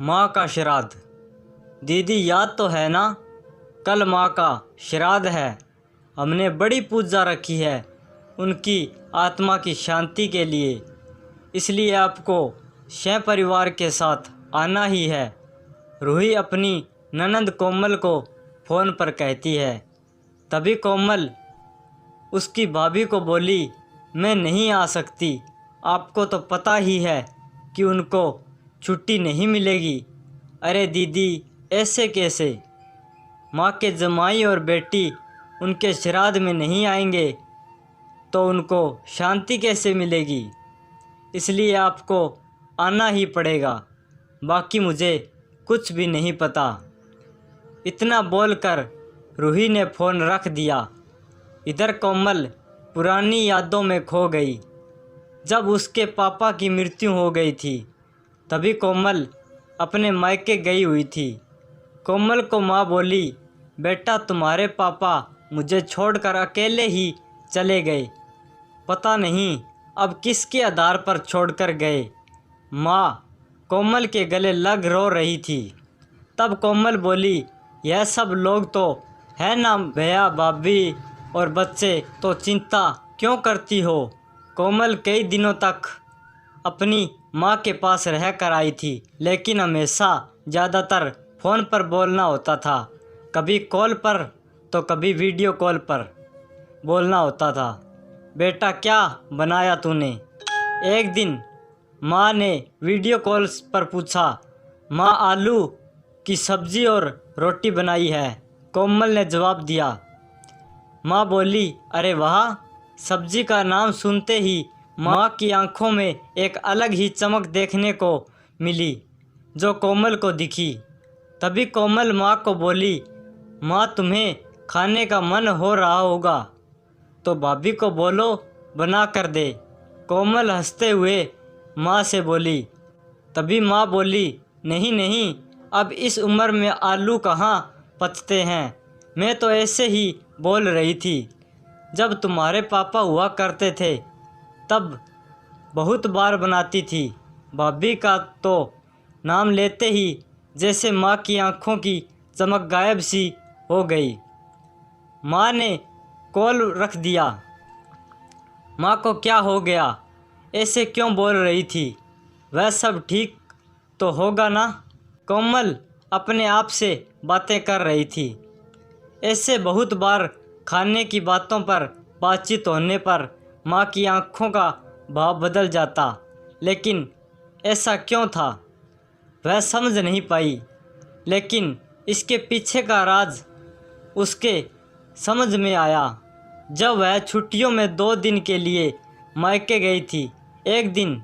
माँ का श्राद्ध। दीदी याद तो है ना, कल माँ का श्राद्ध है। हमने बड़ी पूजा रखी है उनकी आत्मा की शांति के लिए, इसलिए आपको परिवार के साथ आना ही है। रूही अपनी ननंद कोमल को फ़ोन पर कहती है। तभी कोमल उसकी भाभी को बोली, मैं नहीं आ सकती, आपको तो पता ही है कि उनको छुट्टी नहीं मिलेगी। अरे दीदी, ऐसे कैसे? माँ के जमाई और बेटी उनके श्राद्ध में नहीं आएंगे तो उनको शांति कैसे मिलेगी? इसलिए आपको आना ही पड़ेगा, बाकी मुझे कुछ भी नहीं पता। इतना बोलकर रूही ने फ़ोन रख दिया। इधर कोमल पुरानी यादों में खो गई। जब उसके पापा की मृत्यु हो गई थी तभी कोमल अपने मायके गई हुई थी। कोमल को माँ बोली, बेटा तुम्हारे पापा मुझे छोड़कर अकेले ही चले गए, पता नहीं अब किसके आधार पर छोड़कर गए। माँ कोमल के गले लग रो रही थी। तब कोमल बोली, यह सब लोग तो है ना भैया भाभी और बच्चे, तो चिंता क्यों करती हो? कोमल कई दिनों तक अपनी माँ के पास रह कर आई थी, लेकिन हमेशा ज़्यादातर फ़ोन पर बोलना होता था। कभी कॉल पर तो कभी वीडियो कॉल पर बोलना होता था। बेटा क्या बनाया तूने? एक दिन माँ ने वीडियो कॉल पर पूछा। माँ आलू की सब्ज़ी और रोटी बनाई है, कोमल ने जवाब दिया। माँ बोली, अरे वाह! सब्जी का नाम सुनते ही माँ की आंखों में एक अलग ही चमक देखने को मिली जो कोमल को दिखी। तभी कोमल माँ को बोली, माँ तुम्हें खाने का मन हो रहा होगा तो भाभी को बोलो बना कर दे। कोमल हंसते हुए माँ से बोली। तभी माँ बोली, नहीं नहीं, अब इस उम्र में आलू कहाँ पचते हैं, मैं तो ऐसे ही बोल रही थी। जब तुम्हारे पापा हुआ करते थे तब बहुत बार बनाती थी। भाभी का तो नाम लेते ही जैसे माँ की आंखों की चमक गायब सी हो गई। माँ ने कॉल रख दिया। माँ को क्या हो गया, ऐसे क्यों बोल रही थी? वह सब ठीक तो होगा ना? कोमल अपने आप से बातें कर रही थी। ऐसे बहुत बार खाने की बातों पर बातचीत होने पर माँ की आंखों का भाव बदल जाता, लेकिन ऐसा क्यों था वह समझ नहीं पाई। लेकिन इसके पीछे का राज उसके समझ में आया जब वह छुट्टियों में 2 दिन के लिए मायके गई थी। एक दिन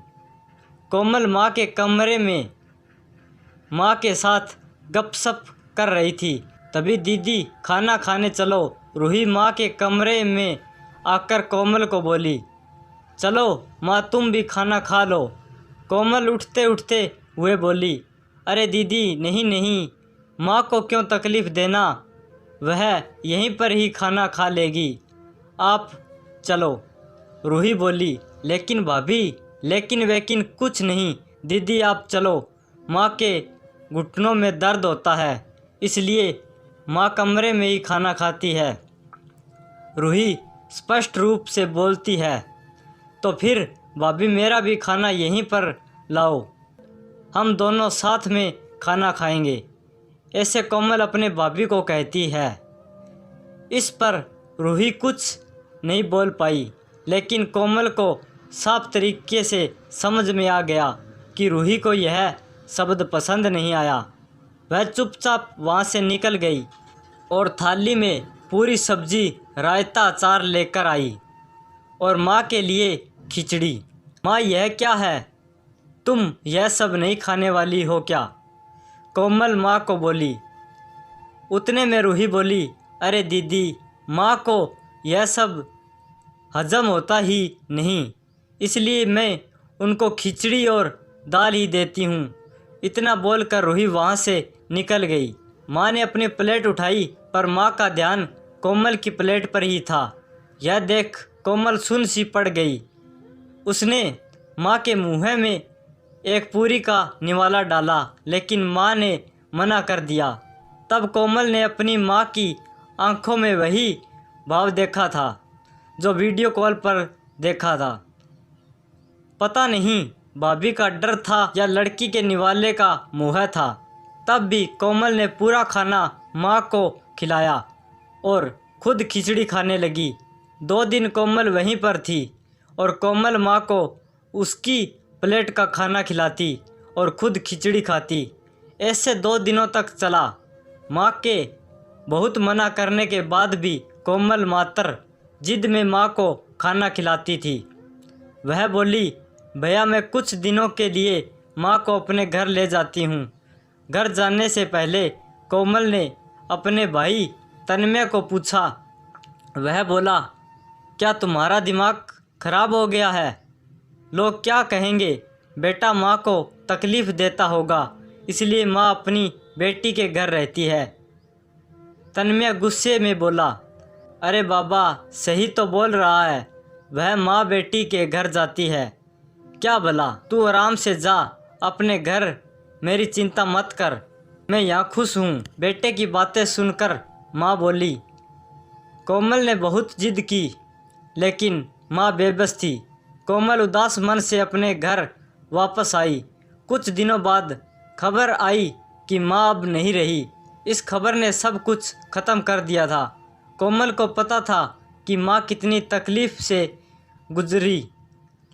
कोमल माँ के कमरे में माँ के साथ गपशप कर रही थी। तभी दीदी खाना खाने चलो। रूही माँ के कमरे में आकर कोमल को बोली, चलो माँ तुम भी खाना खा लो। कोमल उठते उठते हुए बोली, अरे दीदी नहीं नहीं, माँ को क्यों तकलीफ़ देना, वह यहीं पर ही खाना खा लेगी, आप चलो। रूही बोली, लेकिन भाभी, लेकिन वेकिन कुछ नहीं, दीदी आप चलो, माँ के घुटनों में दर्द होता है इसलिए माँ कमरे में ही खाना खाती है। रूही स्पष्ट रूप से बोलती है, तो फिर भाभी मेरा भी खाना यहीं पर लाओ, हम दोनों साथ में खाना खाएंगे, ऐसे कोमल अपने भाभी को कहती है। इस पर रूही कुछ नहीं बोल पाई, लेकिन कोमल को साफ तरीके से समझ में आ गया कि रूही को यह शब्द पसंद नहीं आया। वह चुपचाप वहाँ से निकल गई और थाली में पूरी सब्जी, रायता, अचार लेकर आई और माँ के लिए खिचड़ी। माँ यह क्या है, तुम यह सब नहीं खाने वाली हो क्या? कोमल माँ को बोली। उतने में रूही बोली, अरे दीदी, माँ को यह सब हजम होता ही नहीं, इसलिए मैं उनको खिचड़ी और दाल ही देती हूँ। इतना बोलकर रूही वहाँ से निकल गई। माँ ने अपनी प्लेट उठाई पर माँ का ध्यान कोमल की प्लेट पर ही था। यह देख कोमल सुन सी पड़ गई। उसने माँ के मुँह में एक पूरी का निवाला डाला, लेकिन माँ ने मना कर दिया। तब कोमल ने अपनी माँ की आंखों में वही भाव देखा था जो वीडियो कॉल पर देखा था। पता नहीं भाभी का डर था या लड़की के निवाले का मोह था। तब भी कोमल ने पूरा खाना माँ को खिलाया और खुद खिचड़ी खाने लगी। 2 दिन कोमल वहीं पर थी और कोमल माँ को उसकी प्लेट का खाना खिलाती और खुद खिचड़ी खाती। ऐसे 2 दिनों तक चला। माँ के बहुत मना करने के बाद भी कोमल मात्र जिद में माँ को खाना खिलाती थी। वह बोली, भैया मैं कुछ दिनों के लिए माँ को अपने घर ले जाती हूँ। घर जाने से पहले कोमल ने अपने भाई तन्मय को पूछा। वह बोला, क्या तुम्हारा दिमाग खराब हो गया है? लोग क्या कहेंगे? बेटा माँ को तकलीफ़ देता होगा, इसलिए माँ अपनी बेटी के घर रहती है। तन्मय गुस्से में बोला, अरे बाबा सही तो बोल रहा है, वह माँ बेटी के घर जाती है। क्या भला, तू आराम से जा अपने घर, मेरी चिंता मत कर, मैं यहाँ खुश हूँ। बेटे की बातें सुनकर माँ बोली। कोमल ने बहुत जिद की, लेकिन माँ बेबस थी। कोमल उदास मन से अपने घर वापस आई। कुछ दिनों बाद खबर आई कि माँ अब नहीं रही। इस खबर ने सब कुछ ख़त्म कर दिया था। कोमल को पता था कि माँ कितनी तकलीफ़ से गुजरी,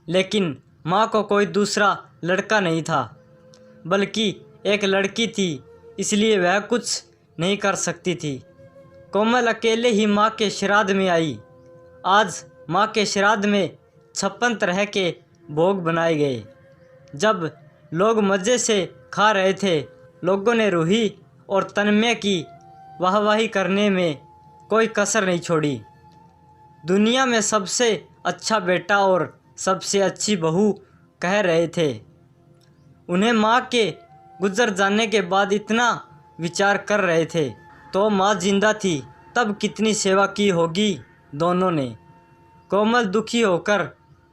लेकिन माँ को कोई दूसरा लड़का नहीं था, बल्कि एक लड़की थी, इसलिए वह कुछ नहीं कर सकती थी। कोमल अकेले ही माँ के श्राद्ध में आई। आज माँ के श्राद्ध में 56 तरह के भोग बनाए गए। जब लोग मज़े से खा रहे थे, लोगों ने रूही और तन्मय की वाहवाही करने में कोई कसर नहीं छोड़ी। दुनिया में सबसे अच्छा बेटा और सबसे अच्छी बहू कह रहे थे। उन्हें माँ के गुजर जाने के बाद इतना विचार कर रहे थे, तो माँ जिंदा थी तब कितनी सेवा की होगी दोनों ने। कोमल दुखी होकर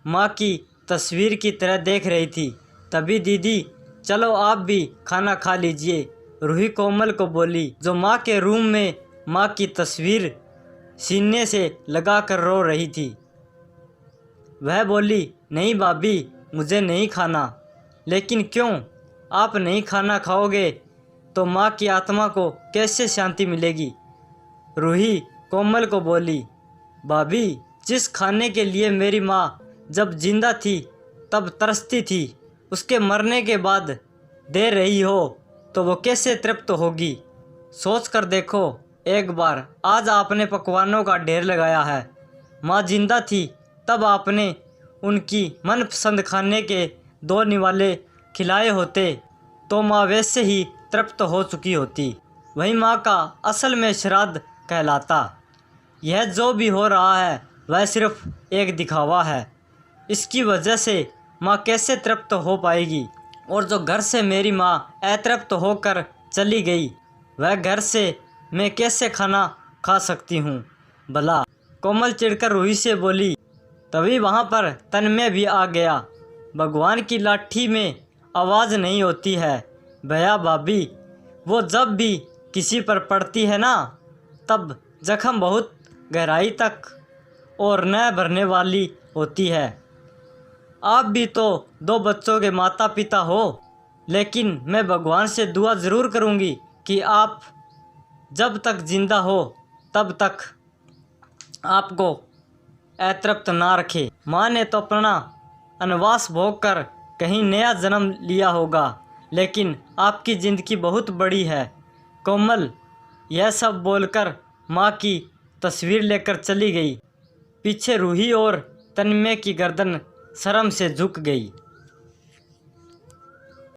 माँ की तस्वीर की तरह देख रही थी। तभी दीदी, चलो आप भी खाना खा लीजिए, रूही कोमल को बोली, जो माँ के रूम में माँ की तस्वीर सीने से लगा कर रो रही थी। वह बोली, नहीं भाभी, मुझे नहीं खाना। लेकिन क्यों? आप नहीं खाना खाओगे तो माँ की आत्मा को कैसे शांति मिलेगी? रूही कोमल को बोली, भाभी, जिस खाने के लिए मेरी माँ जब जिंदा थी तब तरसती थी, उसके मरने के बाद दे रही हो तो वो कैसे तृप्त होगी? सोच कर देखो एक बार। आज आपने पकवानों का ढेर लगाया है। माँ जिंदा थी तब आपने उनकी मनपसंद खाने के 2 निवाले खिलाए होते तो माँ वैसे ही तृप्त हो चुकी होती। वही माँ का असल में श्राद्ध कहलाता। यह जो भी हो रहा है वह सिर्फ एक दिखावा है। इसकी वजह से माँ कैसे तृप्त हो पाएगी? और जो घर से मेरी माँ अतृप्त होकर चली गई, वह घर से मैं कैसे खाना खा सकती हूँ भला? कोमल चिढ़कर रूही से बोली। तभी वहाँ पर तन्मय भी आ गया। भगवान की लाठी में आवाज़ नहीं होती है भैया भाभी, वो जब भी किसी पर पड़ती है ना, तब जख्म बहुत गहराई तक और न भरने वाली होती है। आप भी तो 2 बच्चों के माता पिता हो, लेकिन मैं भगवान से दुआ ज़रूर करूँगी कि आप जब तक जिंदा हो तब तक आपको अतृप्त ना रखे। माँ ने तो अपना वनवास भोग कर कहीं नया जन्म लिया होगा, लेकिन आपकी ज़िंदगी बहुत बड़ी है। कोमल यह सब बोलकर माँ की तस्वीर लेकर चली गई। पीछे रूही और तन्मय की गर्दन शर्म से झुक गई।